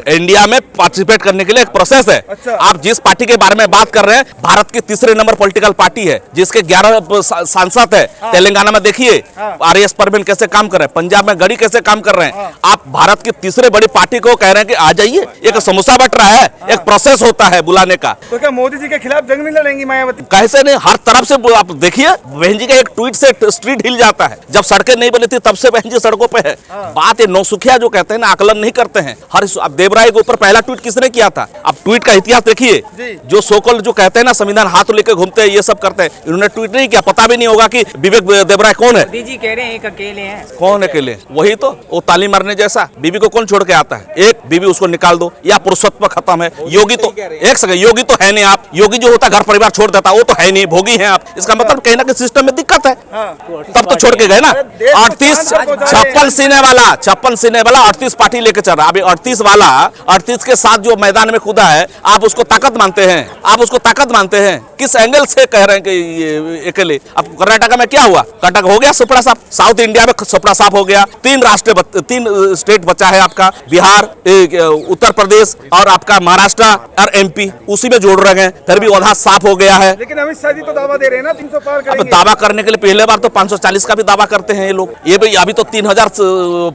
India में participate करने के लिए एक प्रोसेस है। अच्छा। आप जिस पार्टी के बारे में बात कर रहे हैं, भारत की तीसरे नंबर पॉलिटिकल पार्टी है, जिसके 11 सांसद है। तेलंगाना में देखिए आरएस परवीन कैसे काम कर रहे हैं, पंजाब में गढ़ी कैसे काम कर रहे हैं। आप भारत की तीसरे बड़ी पार्टी को कह रहे हैं कि आ जाइए, एक समोसा बट रहा है, एक प्रोसेस होता है बुलाने का। तो क्या मोदी जी के खिलाफ जंग नहीं लड़ेंगी मायावती? कैसे नहीं, हर तरफ से आप देखिए, बहन जी का एक ट्वीट से स्ट्रीट हिल जाता है। जब सड़कें नहीं बनी थी तब से बहन जी सड़कों पे है। बात ये नौसुखिया जो कहते हैं ना, आकलन नहीं करते हैं। अब देवराय के ऊपर पहला ट्वीट किसने किया था? अब ट्वीट का इतिहास देखिए, जो सोकल जो कहते हैं ना संविधान हाथ लेकर घूमते हैं, ये सब करते हैं, इन्होंने ट्वीट नहीं किया। पता भी नहीं होगा कि विवेक देवराय कौन है। जी कह रहे हैं एक अकेले हैं। कौन अकेले? वही तो, वो ताली मारने जैसा। बीबी को कौन छोड़ के आता है? एक बीबी, उसको निकाल दो, या पुरुषत्व खत्म है। योगी तो एक सेकंड, योगी तो है नहीं। आप योगी जो होता घर परिवार छोड़ देता, वो तो है नहीं, भोगी हैं आप। इसका मतलब कहीं ना कहीं सिस्टम में दिक्कत है। तब तो छोड़ के गए ना। 56 सीने वाला 38 पार्टी लेके चल रहा। अभी 38 वाला 38 के साथ जो मैदान में कूदा है, आप उसको ताकत मानते हैं? आप उसको ताकत मानते हैं? किस एंगल से कह रहे हैं कि ये अकेले? अब कर्नाटक में क्या हुआ? कर्नाटक हो गया सुपड़ा साफ, साउथ इंडिया में सुपड़ा साफ हो गया। 3 स्टेट बचा है आपका, बिहार, उत्तर प्रदेश और आपका महाराष्ट्र और एमपी, उसी में जोड़ रहे हैं, फिर भी वहां साफ हो गया है। लेकिन अमित शाह जी तो दावा दे रहे हैं ना 300 पार करेंगे। अब दावा करने के लिए पहले बार तो 540 का भी दावा करते हैं ये लोग। ये भाई अभी तो 3000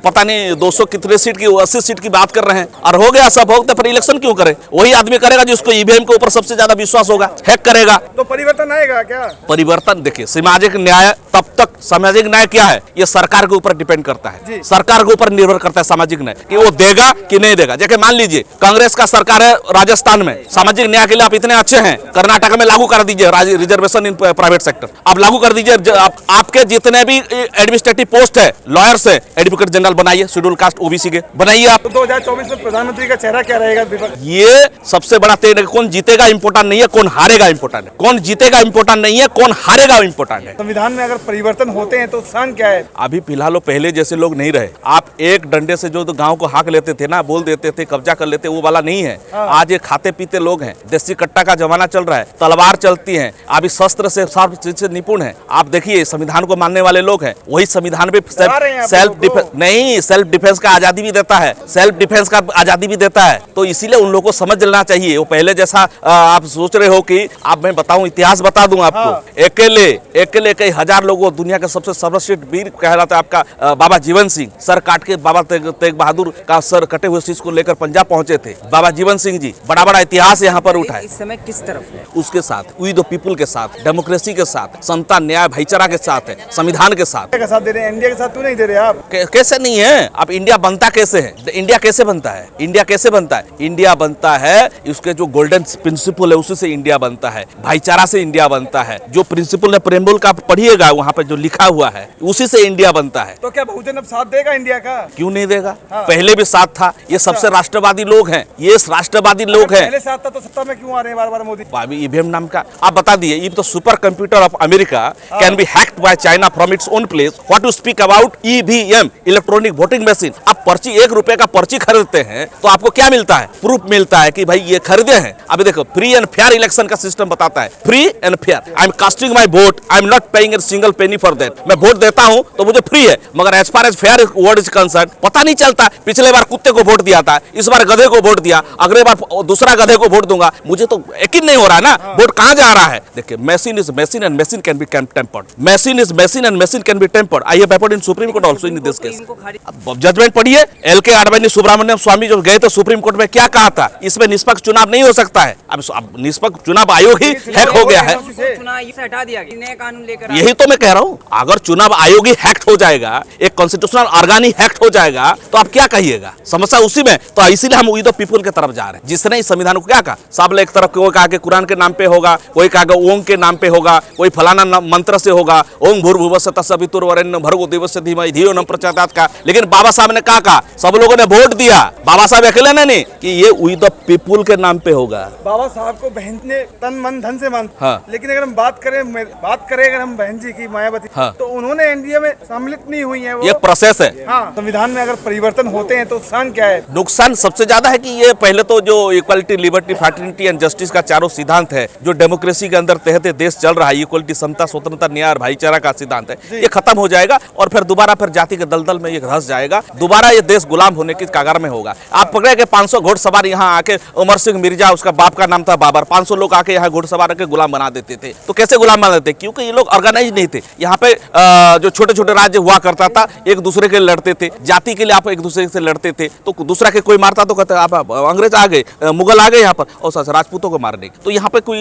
पता नहीं 200 कितने सीट की, 80 सीट की बात कर रहे हैं। और हो गया सब, हो तो फिर इलेक्शन क्यों करे? वही आदमी करेगा जिसको ईवीएम के ऊपर सबसे ज्यादा विश्वास होगा, हैक करेगा। तो परिवर्तन आएगा क्या? परिवर्तन देखिए, सामाजिक न्याय तब तक, सामाजिक न्याय क्या है ये सरकार के ऊपर डिपेंड करता है। सरकार के ऊपर निर्भर करता है सामाजिक न्याय कि वो देगा कि नहीं देगा। जैसे मान लीजिए कांग्रेस का सरकार है राजस्थान में, सामाजिक न्याय के लिए आप इतने अच्छे हैं, कर्नाटक में लागू कर दीजिए रिजर्वेशन इन प्राइवेट सेक्टर, आप लागू कर दीजिए। आपके जितने भी एडमिनिस्ट्रेटिव पोस्ट है, लॉयर्स है, एडवोकेट जनरल बनाइए, शेड्यूल कास्ट ओबीसी के बनाइए आप। 2024 में प्रधानमंत्री का चेहरा क्या रहेगा? ये सबसे बड़ा तेज, कौन जीतेगा इंपोर्टेंट नहीं है, कौन हारेगा इंपोर्टेंट है। कौन जीतेगा इंपोर्टेंट नहीं है, कौन हारेगा इंपोर्टेंट है। संविधान में अगर परिवर्तन होते हैं तो स्थान क्या है? अभी फिलहाल पहले जैसे लोग नहीं रहे। आप एक डंडे से जो गांव को हाक लेते थे ना, बोल देते थे, कब्जा कर लेते, वो वाला नहीं है। आज ये खाते पीते लोग हैं, देसी कट्टा का जमाना चल रहा है, तलवार चलती है, अभी शस्त्र से सब चीज से निपुण है। आप देखिए संविधान को मानने वाले लोग हैं, वही संविधान भी सेल्फ डिफेंस नहीं, सेल्फ डिफेंस का आजादी भी देता है, सेल्फ डिफेंस का आजादी भी देता है। तो इसीलिए उन लोगों को समझ लेना चाहिए। वो पहले जैसा आप सोच रहे हो कि आप, मैं बताऊं, इतिहास बता दूं आपको। अकेले कई हजार लोगों, दुनिया के सबसे सर्वश्रेष्ठ वीर कहलाता है आपका बाबा जीवन सिंह। सर काट के बाबा तेग बहादुर का सर कटे हुए शीश को लेकर पंजाब पहुंचे थे बाबा जीवन सिंह जी। बड़ा बड़ा इतिहास यहाँ पर उठा है। इस समय किस तरफ है? उसके साथ, वी द पीपुल के साथ, डेमोक्रेसी के साथ, समता, न्याय, भाईचारा के साथ है, संविधान के साथ। साथ दे रहे हैं, इंडिया के साथ क्यों नहीं दे रहे आप? कैसे नहीं है? अब इंडिया बनता कैसे है? इंडिया कैसे बनता है? इंडिया कैसे बनता है? इंडिया बनता है उसके जो गोल्डन प्रिंसिपल है, उसी से इंडिया बनता है। भाईचारा से इंडिया बनता है। जो प्रिंसिपल है प्रेम्बुल का पढ़िएगा, वहाँ पे जो लिखा हुआ है, उसी से इंडिया बनता है। तो क्या बहुजन अब साथ देगा इंडिया का? क्यों नहीं देगा? पहले भी साथ था। ये सबसे राष्ट्रवादी लोग हैं, ये राष्ट्रवादी लोग हैं। पहले साथ था तो सत्ता में क्यों आ रहे हैं बार-बार मोदी? ईवीएम नाम का आप बता दिए, ये तो super computer of America can be hacked by China from its own place. What to speak about EVM, electronic voting machine. आप पर्ची 1 रुपए का पर्ची खरीदते हैं तो आपको क्या मिलता है? प्रूफ मिलता है कि भाई ये खरीदे हैं। अभी देखो, फ्री एंड फेयर इलेक्शन का सिस्टम बताता है, free and fair. I am casting my vote, I am not paying a single penny for that. मैं वोट देता हूं तो मुझे फ्री है, मगर as far as fair word is concern पता नहीं चलता। पिछले बार कुत्ते को वोट दिया था, इस बार गधे को वोट दिया, अगले बार दूसरा गधे को वोट दूंगा। मुझे तो यकीन नहीं हो रहा है ना, वोट कहां जा रहा है। देखिए, machine is machine and machine can be tempered. Machine is machine and machine can be tempered. I have appeared in supreme court also in this case. अब जजमेंट पढ़िए। एल.के. आडवाणी सुब्रमण्यम स्वामी जो गए थे सुप्रीम कोर्ट में, क्या कहा था? इसमें निष्पक्ष चुनाव नहीं हो सकता है। अब निष्पक्ष चुनाव आयोग ही हैक हो गया है। हटा दिया गया, नया कानून लेकर। यही तो मैं कह रहा हूँ, अगर चुनाव आयोग ही हैक्ट हो जाएगा, एक कॉन्स्टिट्यूशनल ऑर्गन ही हैक्ट हो जाएगा, तो आप क्या कहिएगा? समस्या उसी में। तो इसीलिए हम वी द पीपुल के तरफ जा रहे हैं। जिसने इस संविधान को क्या कहा, सब एक तरफ कोई कहा कि कुरान के नाम पे होगा, कोई कहा कि ओम के नाम पे होगा, कोई फलाना मंत्र से होगा, ओम भूर्भुवस्सुः तत्सवितुर्वरेण्यं भर्गो देवस्य धीमहि धियो न प्रचोदयात् का। लेकिन बाबा साहब ने क्या कहा? सब लोगों ने वोट दिया, बाबा साहब अकेले ने नहीं, कि ये वी द पीपुल के नाम पे होगा। बाबा साहब को बहन ने तन मन धन से मान। हाँ। लेकिन अगर हम बात करें अगर हम बहन जी की मायावती, तो उन्होंने एनडीए में सम्मिलित नहीं हुई है। वो ये प्रोसेस है। हाँ, संविधान में अगर परिवर्तन होते हैं तो नुकसान क्या है? नुकसान सबसे ज्यादा है कि ये पहले तो जो equality, liberty, fraternity and justice का चारों सिद्धांत है, जो डेमोक्रेसी के अंदर तहत देश चल रहा है, इक्वालिटी, समता, स्वतंत्रता, न्याय और भाईचारा का सिद्धांत है, ये खत्म हो जाएगा और फिर दोबारा फिर जाति के दलदल में ये धंस जाएगा। दोबारा ये देश गुलाम होने की कगार में होगा। आप पकड़े कि 500 घोड़सवार यहाँ आके, उमर सिंह मिर्जा उसका बाप का नाम था बाबर, 500 लोग आके यहाँ घोड़सवार के गुलाम बना देते थे। तो कैसे गुलाम बना देते? क्योंकि ये लोग ऑर्गेनाइज नहीं थे। यहाँ पे जो छोटे छोटे राज्य हुआ करता था, एक दूसरे के लड़ते थे, जाति के लिए आप एक दूसरे से लड़ते थे, तो दूसरा के कोई मारता तो कहते आप अंग्रेज आ गए, मुगल आ गए यहाँ पर, और राजपूतों को मारने। तो यहाँ पे कोई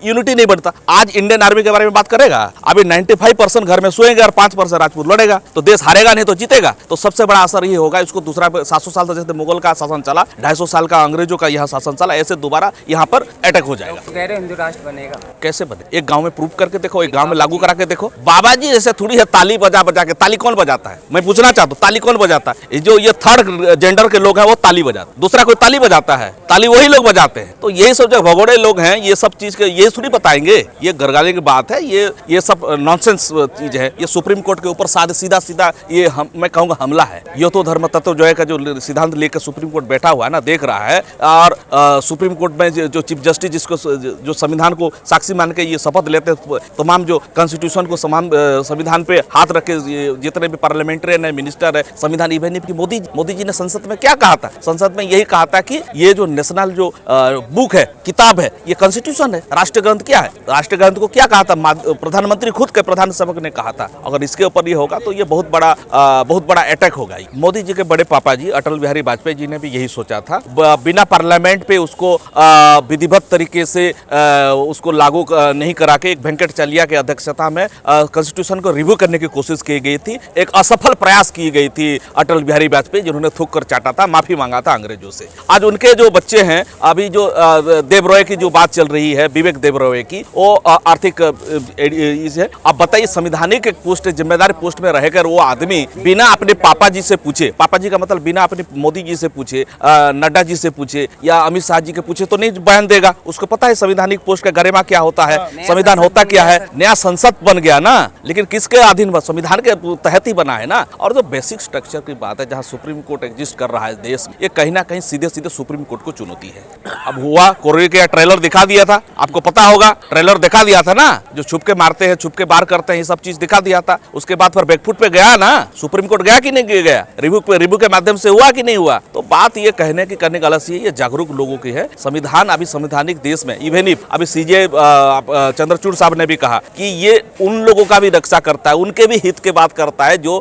यूनिटी नहीं बनता। आज इंडियन आर्मी के बारे में बात करेगा, अभी 95% घर में सोएंगे और 5% राजपूत लड़ेगा, तो देश हारेगा नहीं तो जीतेगा। तो सबसे बड़ा असर ये होगा, इसको दूसरा 700 साल तक जैसे मुगल का शासन चला, 250 साल का अंग्रेजों का यहाँ शासन चला, ऐसे दोबारा यहाँ पर अटैक हो जाएगा। कह रहे हिंदू राष्ट्र बनेगा, कैसे बने? एक गांव में प्रूव करके देखो, एक गांव में लागू करा के देखो। बाबा जी ऐसे थोड़ी है ताली बजा बजा के। ताली कौन बजाता है? मैं पूछना चाहता हूँ, ताली कौन बजाता है? जो ये थर्ड जेंडर के लोग हैं वो ताली बजाते, दूसरा कोई ताली बजाता है? ताली वही लोग बजाते हैं। तो यही सब जो भगोड़े लोग हैं, ये सब चीज के ये थोड़ी बताएंगे, ये गरगाने की बात है, ये सब नॉनसेंस चीज है। ये सुप्रीम कोर्ट के ऊपर सीधा सीधा ये मैं कहूँगा हमला है। ये तो धर्म तत्व जो है का जो सिद्धांत लेकर सुप्रीम कोर्ट बैठा हुआ है ना, देख रहा है, और सुप्रीम कोर्ट में जो चीफ जस्टिस जिसको जो संविधान को साक्षी मान के ये शपथ लेते हैं, तमाम जो कॉन्स्टिट्यूशन को संविधान पे हाथ रखे जितने भी पार्लियामेंट्रियन है, मिनिस्टर है, संविधान, इवन कि मोदी जी ने संसद में क्या कहा था? संसद में यही कहा था कि ये जो नेशनल जो बुक है, किताब है, ये कॉन्स्टिट्यूशन है। राष्ट्र ग्रंथ क्या है? राष्ट्र ग्रंथ को क्या कहा था? प्रधानमंत्री खुद के प्रधान सेवक ने कहा था। अगर इसके ऊपर ये होगा तो ये बहुत बड़ा अटैक होगा। मोदी जी के बड़े पापा जी अटल बिहारी वाजपेयी जी ने भी यही सोचा था। बिना पार्लियामेंट पे उसको विधिवत तरीके से उसको लागू नहीं करा के एक वेंकटचलिया के अध्यक्षता में कॉन्स्टिट्यूशन को रिव्यू करने की कोशिश की गई थी। एक असफल प्रयास की गई थी अटल बिहारी वाजपेयी, जिन्होंने थूक कर चाटा था, माफी मांगा था अंग्रेजों से। आज उनके जो बच्चे हैं, अभी जो देवरॉय की जो बात चल रही है, विवेक देवरॉय की, वो आर्थिक है। अब बताइए, संवैधानिक पोस्ट, जिम्मेदार पोस्ट में रहकर वो आदमी बिना अपने पापा जी से पूछे, पापा जी का मतलब बिना अपने मोदी जी से पूछे, नड्डा जी से पूछे या अमित शाह जी के पूछे तो नहीं बयान देगा। उसको पता है संवैधानिक पोस्ट का गरिमा क्या होता है, संविधान होता क्या है। नया संसद बन गया ना, लेकिन किसके अधीन? संविधान के तहत ही बना है ना। और जो बेसिक स्ट्रक्चर की बात है, जहां सुप्रीम कोर्ट एग्जिस्ट कर रहा है देश में, ये कहीं ना कहीं सीधे सीधे सुप्रीम कोर्ट को चुनौती है। अब हुआ कोरोना का ट्रेलर दिखा दिया था, आपको पता होगा, ट्रेलर दिखा दिया था ना, जो छुप के मारते हैं, छुप के बार करते हैं, ये सब चीज दिखा दिया था। उसके बाद फिर बैकफुट पे गया ना, सुप्रीम कोर्ट गया कि नहीं गया? रिव्यू के माध्यम से हुआ कि नहीं हुआ? तो बात ये कहने की करने गलत ही है, ये जागरूक लोगों की है। संविधान अभी संवैधानिक देश में, इवन इफ अभी सीजे चंद्रचूड़ साहब ने भी कहा कि ये उन लोगों का भी रक्षा करता है, उनके भी हित की बात करता है जो